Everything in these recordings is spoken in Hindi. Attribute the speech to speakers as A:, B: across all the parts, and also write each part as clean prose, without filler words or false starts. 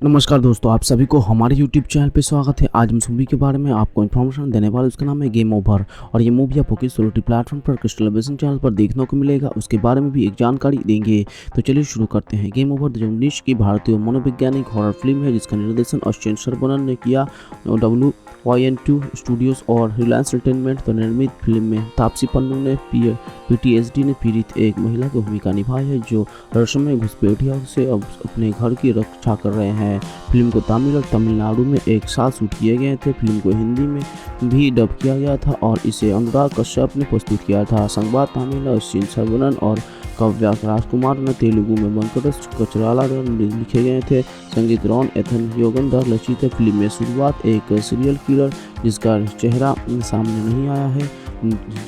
A: नमस्कार दोस्तों, आप सभी को हमारे YouTube चैनल पे स्वागत है। आज हम मूवी के बारे में आपको इन्फॉर्मेशन देने वाले, उसका नाम है गेम ओवर और ये मूवी आपको किस OTT प्लेटफॉर्म पर किस टेलीविजन चैनल पर देखने को मिलेगा, उसके बारे में भी एक जानकारी देंगे। तो चलिए शुरू करते हैं। गेम ओवर 2019 की भारतीय मनोवैज्ञानिक हॉरर फिल्म है जिसका निर्देशन अश्विन सरवनन ने किया। WYN2 स्टूडियोज और रिलायंस एंटरटेनमेंट पर निर्मित फिल्म में तापसी पन्नू ने PTSD ने पीड़ित एक महिला की भूमिका निभाई है जो रहस्यमय घुसपैठियों से अब अपने घर की रक्षा कर रहे हैं। फिल्म को तमिल और तमिलनाडु में एक साथ शूट किए गए थे। फिल्म को हिंदी में भी डब किया गया था और इसे अनुराग कश्यप ने प्रस्तुत किया था। संवाद तमिल अश्विन सरवनन और काव्या राजकुमार ने तेलुगु में वेंकटेश कचराला द्वारा लिखे गए थे। संगीत रॉन एथन योगेंद्र रचित है। फिल्म में शुरुआत एक सीरियल किलर जिसका चेहरा सामने नहीं आया है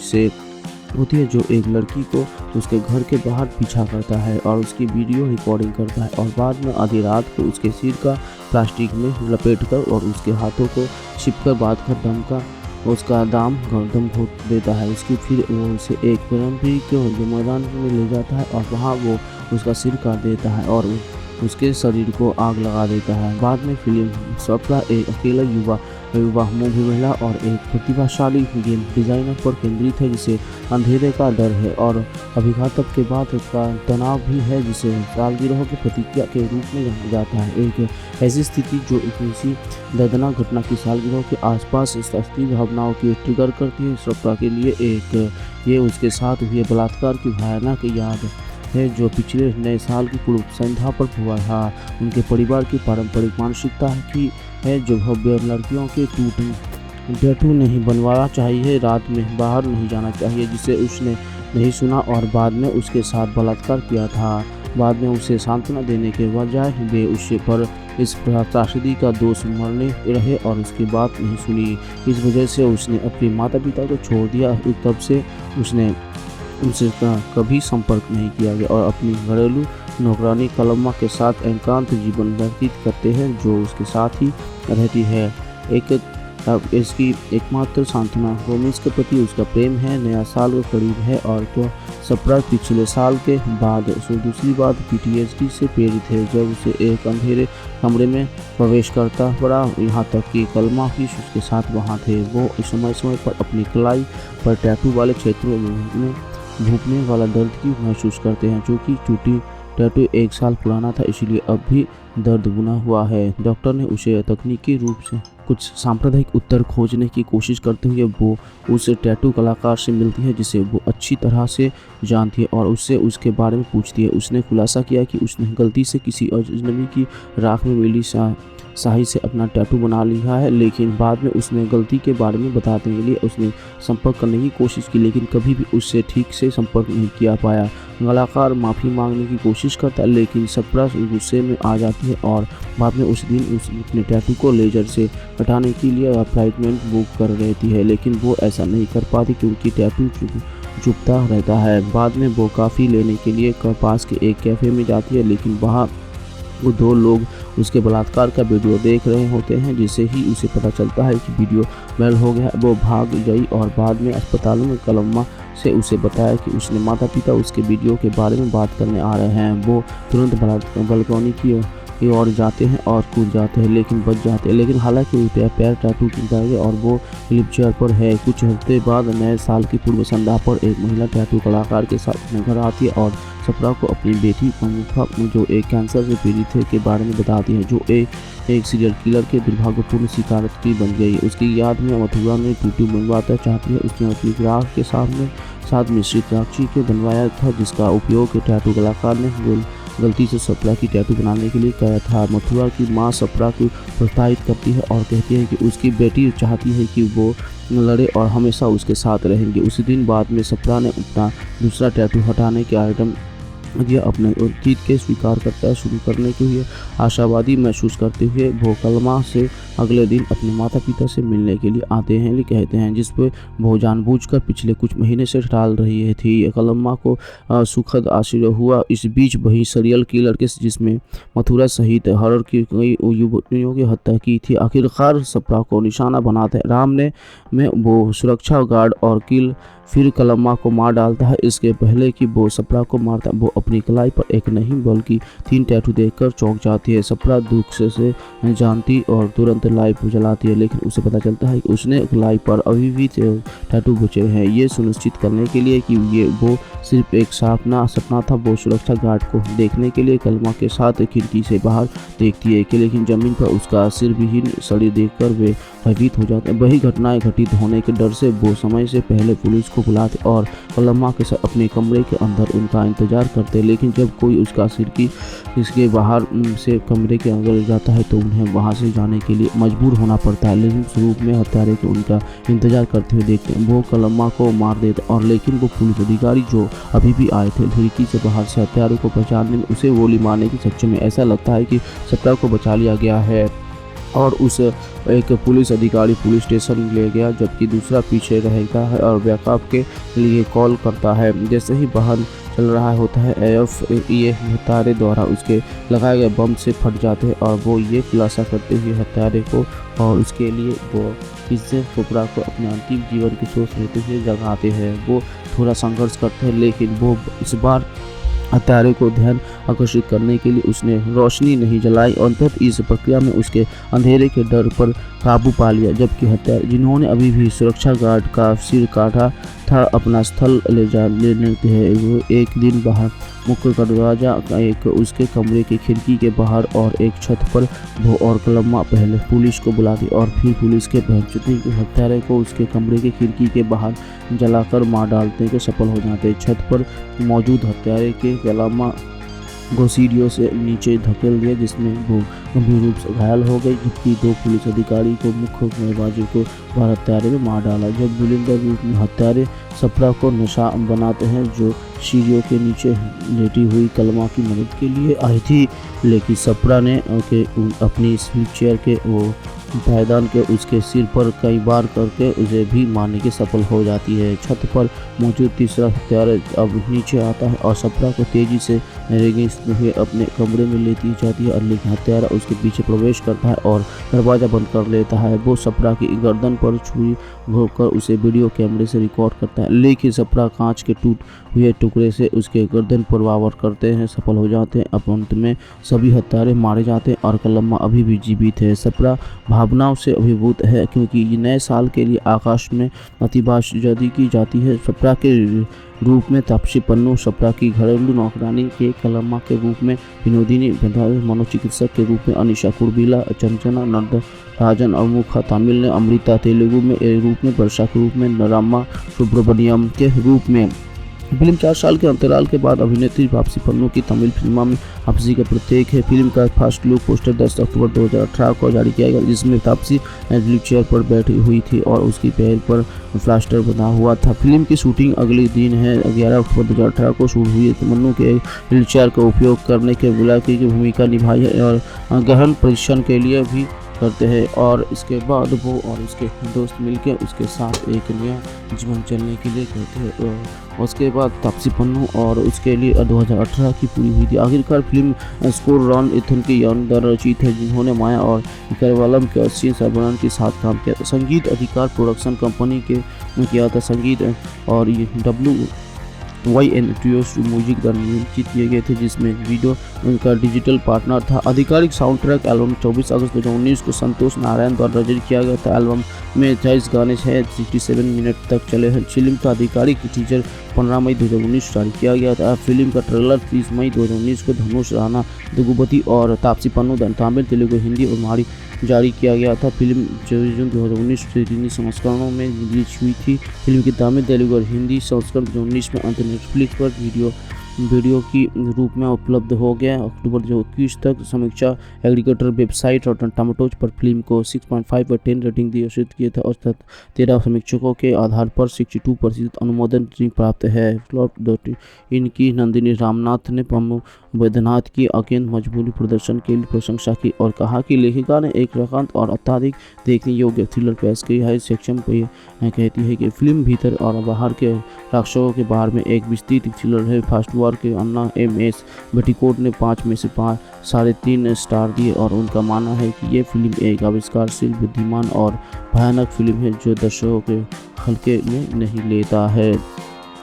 A: से होती है, जो एक लड़की को उसके घर के बाहर पीछा करता है और उसकी वीडियो रिकॉर्डिंग करता है और बाद में आधी रात को उसके सिर का प्लास्टिक में लपेटकर और उसके हाथों को छिपकर बात कर दम का उसका दाम गर्दम घोट देता है। उसकी फिर वो उसे एक पारंपरिक मैदान में ले जाता है और वहाँ वो उसका सिर काट देता है और उसके शरीर को आग लगा देता है। बाद में फिल्म सबका एक अकेला युवा मूवी महिला और एक प्रतिभाशाली गेम डिजाइनर पर केंद्रित है जिसे अंधेरे का डर है और अभिघातक के बाद उसका तनाव भी है, जिसे सालगिरह की प्रतिक्रिया के रूप में जाना जाता है। एक ऐसी स्थिति जो किसी दर्दनाक घटना की सालगिरह के आसपास सस्ती भावनाओं की ट्रिगर करती है। सप्ताह के लिए ये उसके साथ हुए बलात्कार की भयानक याद है जो पिछले नए साल की पूर्व संध्या पर हुआ था। उनके परिवार की पारंपरिक मानसिकता है जो भव्य लड़कियों के टैटू नहीं बनवाना चाहिए, रात में बाहर नहीं जाना चाहिए, जिसे उसने नहीं सुना और बाद में उसके साथ बलात्कार किया था। बाद में उसे सांत्वना देने के बजाय वे उसे पर इस त्रासदी का दोष मरने रहे और उसकी बात नहीं सुनी। इस वजह से उसने अपने माता पिता को छोड़ दिया। तब से उसने उनसे कभी संपर्क नहीं किया गया और अपनी घरेलू नौकरानी कलम्मा के साथ एकांत जीवन व्यतीत करते हैं जो उसके साथ ही रहती है। इसकी एकमात्र सांत्वना रोमिस के प्रति उसका प्रेम है। नया साल के करीब है और तो सप्रा पिछले साल के बाद दूसरी बार PTSD से पीड़ित है जब उसे एक अंधेरे कमरे में प्रवेश करता पड़ा। यहाँ तक कि कलमा भी उसके साथ वहाँ थे। वो समय समय पर अपनी कलाई पर टैटू वाले क्षेत्रों में भूखने वाला दर्द की महसूस करते हैं, जो कि टूटी टैटू 1 साल पुराना था, इसलिए अब भी दर्द बुना हुआ है। डॉक्टर ने उसे तकनीकी रूप से कुछ सांप्रदायिक उत्तर खोजने की कोशिश करते हुए वो उस टैटू कलाकार से मिलती है जिसे वो अच्छी तरह से जानती है और उससे उसके बारे में पूछती है। उसने खुलासा किया कि उसने गलती से किसी अजनबी की राख में मिली शाही से अपना टैटू बना लिया है, लेकिन बाद में उसने गलती के बारे में बताने के लिए उसने संपर्क करने की कोशिश की, लेकिन कभी भी उससे ठीक से संपर्क नहीं किया पाया। कलाकार माफ़ी मांगने की कोशिश करता है लेकिन सप्रा गुस्से में आ जाती है और बाद में उस दिन अपने टैटू को लेजर से हटाने के लिए अपॉइंटमेंट बुक कर रहती है, लेकिन वो ऐसा नहीं कर पाती क्योंकि टैटू चुभता रहता है। बाद में वो कॉफ़ी लेने के लिए पास के एक कैफ़े में जाती है, लेकिन वहाँ वो 2 लोग उसके बलात्कार का वीडियो देख रहे होते हैं। जिसे ही उसे पता चलता है कि वीडियो वायरल हो गया, वो भाग गई और बाद में अस्पताल में कलम्मा से उसे बताया कि उसने माता पिता उसके वीडियो के बारे में बात करने आ रहे हैं। वो तुरंत बालकनी की ओर जाते हैं और कूद जाते हैं लेकिन बच जाते हैं, लेकिन हालांकि उसके पैर टैटू टूट गए और वो व्हील चेयर पर है। कुछ हफ्ते बाद नए साल की पूर्व संध्या पर एक महिला टैटू कलाकार के साथ अपने घर आती है और सप्रा को अपनी बेटी मुखा जो एक कैंसर से पीड़ित है के बारे में बताती है, जो एक सीरियल किलर के दुर्भाग्यपूर्ण शिकार की बन गई। उसकी याद में मथुरा ने टैटू बनवाना चाहती है। उसने अपनी ग्राहक के साथ मिश्रित राक्षी के बनवाया था जिसका उपयोग टैटू कलाकार ने गलती से सप्रा की टैटू बनाने के लिए किया था। मथुरा की मां सप्रा को प्रोत्साहित करती है और कहती है कि उसकी बेटी चाहती है कि वो लड़े और हमेशा उसके साथ रहेंगे। उसी दिन बाद में सप्रा ने अपना दूसरा टैटू हटाने के आइटम यह अपने जीत के स्वीकार करता शुरू करने के लिए आशावादी महसूस करते हुए वो कलमा से अगले दिन अपने माता पिता से मिलने के लिए आते हैं कहते हैं, जिस पर वो जानबूझकर पिछले कुछ महीने से टाल रही थी। कलम्मा को सुखद आश्चर्य हुआ। इस बीच वही सीरियल किलर के जिसमें मथुरा सहित हरर की कई युवतियों की हत्या की थी आखिरकार सप्रा को निशाना बनाते राम ने में वो सुरक्षा गार्ड और किल फिर कलम्मा को मार डालता है। इसके पहले कि वो सप्रा को मारता, वो अपनी कलाई पर एक नहीं बल्कि 3 टैटू देखकर चौंक जाती है। सप्रा दुख से जानती और तुरंत लाइट जलाती है, लेकिन उसे पता चलता है कि उसने कलाई पर अभी भी टैटू बचे हैं। ये सुनिश्चित करने के लिए कि ये वो सिर्फ एक सपना था, वो सुरक्षा गार्ड को देखने के लिए कलम्मा के साथ खिड़की से बाहर देखती है कि लेकिन जमीन पर उसका सिर विहीन सड़ी देखकर वे भयभीत हो जाते हैं। वही घटनाएं घटित होने के डर से वो समय से पहले पुलिस को बुलाते और कलम्मा के साथ अपने कमरे के अंदर उनका इंतजार करते। लेकिन जब कोई उसका सिर की इसके बाहर से कमरे के अंदर जाता है तो उन्हें वहां से जाने के लिए मजबूर होना पड़ता है। लेकिन स्वरूप में हत्यारे को उनका इंतजार करते हुए देखते हैं। वो कलम्मा को मार देते और लेकिन वो पुलिस अधिकारी जो अभी भी आए थे खिड़की से बाहर से हत्यारे को पहचानने में उसे गोली मारने की सक्षम है। ऐसा लगता है कि सप्रा को बचा लिया गया है और उस एक पुलिस अधिकारी पुलिस स्टेशन ले गया, जबकि दूसरा पीछे रहता है और बैकअप के लिए कॉल करता है। जैसे ही वाहन चल रहा होता है ये हत्यारे द्वारा उसके लगाए गए बम से फट जाते हैं और वो ये खुलासा करते हुए हत्यारे को और उसके लिए वो इससे सप्रा को अपने अंतिम जीवन की सोच लेते हुए जगाते हैं। वो थोड़ा संघर्ष करते हैं, लेकिन वो इस बार हत्यारे को ध्यान आकर्षित करने के लिए उसने रोशनी नहीं जलाई। अंततः इस प्रक्रिया में उसके अंधेरे के डर पर काबू पा लिया, जबकि हत्यारे जिन्होंने अभी भी सुरक्षा गार्ड का सिर काटा था अपना स्थल लेने थे। वो एक दिन बाहर मुख्य दरवाजा एक उसके कमरे की खिड़की के बाहर और एक छत पर वो और कलम्मा पहले पुलिस को बुलाती और फिर पुलिस के पहुंचते कि हत्यारे को उसके कमरे की खिड़की के बाहर जलाकर मार डालते के सफल हो जाते। छत पर मौजूद हत्यारे के कलम्मा को सीढ़ियों से नीचे धकेल दिया, जिसमें वो गंभीर रूप से घायल हो गई, जबकि 2 पुलिस अधिकारी को मुख्य दरवाजे को बाहर हत्यारे में मार डाला। जब बुलंद रूप में हत्यारे सप्रा को नशा बनाते हैं जो सीढ़ियों के नीचे लेटी हुई कलम्मा की मदद के लिए आई थी, लेकिन सप्रा ने अपनी व्हील चेयर के वो पायदान के उसके सिर पर कई बार करके उसे भी मारने की सफल हो जाती है। छत पर मौजूद तीसरा हत्यारा अब नीचे आता है और सप्रा को तेजी से रेंगते हुए अपने कमरे में लेती जाती है, लेकिन हत्यारा उसके पीछे प्रवेश करता है और दरवाज़ा बंद कर लेता है। वो सप्रा की गर्दन पर छुरी भोंककर उसे वीडियो कैमरे से रिकॉर्ड करता है, लेकिन सप्रा कांच के टूट हुए टुकड़े से उसके गर्दन पर वार करते हैं, सफल हो जाते हैं। अब अंत में सभी हत्यारे मारे जाते हैं और कलम्मा अभी भी जीवित है। सप्रा भावनाओं से अभिभूत है क्योंकि ये नए साल के लिए आकाश में आतिशबाजी की जाती है। सप्रा के रूप में तापसी पन्नू, सप्रा की घरेलू नौकरानी के कलम्मा के रूप में विनोदिनी, मनोचिकित्सक के रूप में अनिशा कुर्बिला, चंचना नरदराजन और मुखा तमिल ने, अमृता तेलुगु में रूप में, वर्षा के रूप में, नरामा सुब्रमण्यम के रूप में। फिल्म 4 साल के अंतराल के बाद अभिनेत्री तापसी पन्नू की तमिल फिल्मों में वापसी का प्रतीक है। फिल्म का फर्स्ट लुक पोस्टर 10 अक्टूबर 2018 को जारी किया गया, जिसमें तापसी व्हील चेयर पर बैठी हुई थी और उसकी पैर पर प्लास्टर बना हुआ था। फिल्म की शूटिंग अगले दिन है 11 अक्टूबर 2018 को शुरू हुई। मन्नू के व्हील चेयर का उपयोग करने के बुलाकी की भूमिका निभाई है और गहन परीक्षण के लिए भी करते हैं और इसके बाद वो और उसके दोस्त मिलकर उसके साथ एक नया जीवन चलने के लिए करते हैं। और उसके बाद तापसी पन्नू और उसके लिए 2018 की पूरी हुई थी। आखिरकार फिल्म स्कोर रॉन इथन के द्वारा रचित है, जिन्होंने माया और करवालम के अश्विन सरवणन के साथ काम किया था। संगीत अधिकार प्रोडक्शन कंपनी के किया था। संगीत और ये YN म्यूजिक द्वारा नियंत्रित किए गए थे, जिसमें वीडियो उनका डिजिटल पार्टनर था। आधिकारिक साउंड ट्रैक एल्बम 24 अगस्त 2019 को संतोष नारायण द्वारा रचित किया गया था। एल्बम में 23 गाने हैं, 67 मिनट तक चले हैं। फिल्म का आधिकारिक टीजर 15 मई 2019 जारी किया गया था। फिल्म का ट्रेलर 30 मई 2019 को धनुष राणा, दुगुपति और तापसी पन्नू तमिल, तेलुगु, हिंदी और मराठी जारी किया गया था। फिल्म 24 जून 2019 से 3 संस्करणों में रिलीज हुई थी। फिल्म की तमिल, तेलुगु और हिंदी संस्करण 2019 में अंत नेटफ्लिक्स पर वीडियो की रूप में उपलब्ध हो गया। अक्टूबर 2021 तक समीक्षा एग्रीगेटर वेबसाइट और टमाटोज पर फिल्म को 6.5 और 10 रेटिंग घोषित किए थे और 13 समीक्षकों के आधार पर 62% अनुमोदन प्राप्त है। फ्लॉप इनकी नंदिनी रामनाथ ने प्रमो वैद्यनाथ की अत्यंत मजबूरी प्रदर्शन के लिए प्रशंसा की और कहा कि लेखिका ने एक रकांत और अत्यधिक देखने योग्य थ्रिलर पेश की है। सेक्शन पर कहती है कि फिल्म भीतर और बाहर के राक्षसों के बारे में एक विस्तृत थ्रिलर है। फर्स्ट वार के अन्ना MS बेटिकोट ने 5 में से 3.5 स्टार दिए और उनका मानना है कि ये फिल्म एक आविष्कारशील, बुद्धिमान और भयानक फिल्म है जो दर्शकों के हल्के में नहीं लेता है।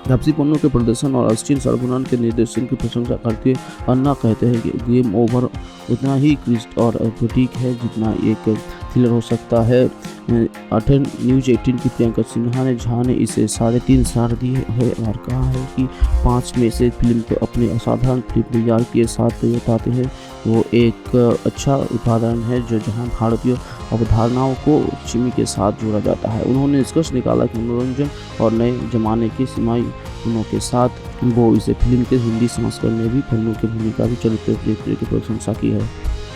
A: तापसी पन्नू के प्रदर्शन और अश्विन सर्वनन के निर्देशन की प्रशंसा करते अन्ना कहते हैं कि गेम ओवर उतना ही क्रिस्ट और प्रतीक है जितना एक थ्रिलर हो सकता है। न्यूज़ 18 की प्रियंका सिन्हा ने झा ने इसे 3.5 स्टार दिए है और कहा है कि 5 में से फिल्म को अपने असाधारण फिल्म तैयार के साथ बताते हैं। वो एक अच्छा उदाहरण है जो जहां भारतीय अवधारणाओं को चिमी के साथ जोड़ा जाता है। उन्होंने निष्कर्ष निकाला कि मनोरंजन और नए जमाने की सीमाई फिल्मों के साथ वो इसे फिल्म के हिंदी संस्करण में भी पन्नू की भूमिका भी चरित्र की प्रशंसा की है।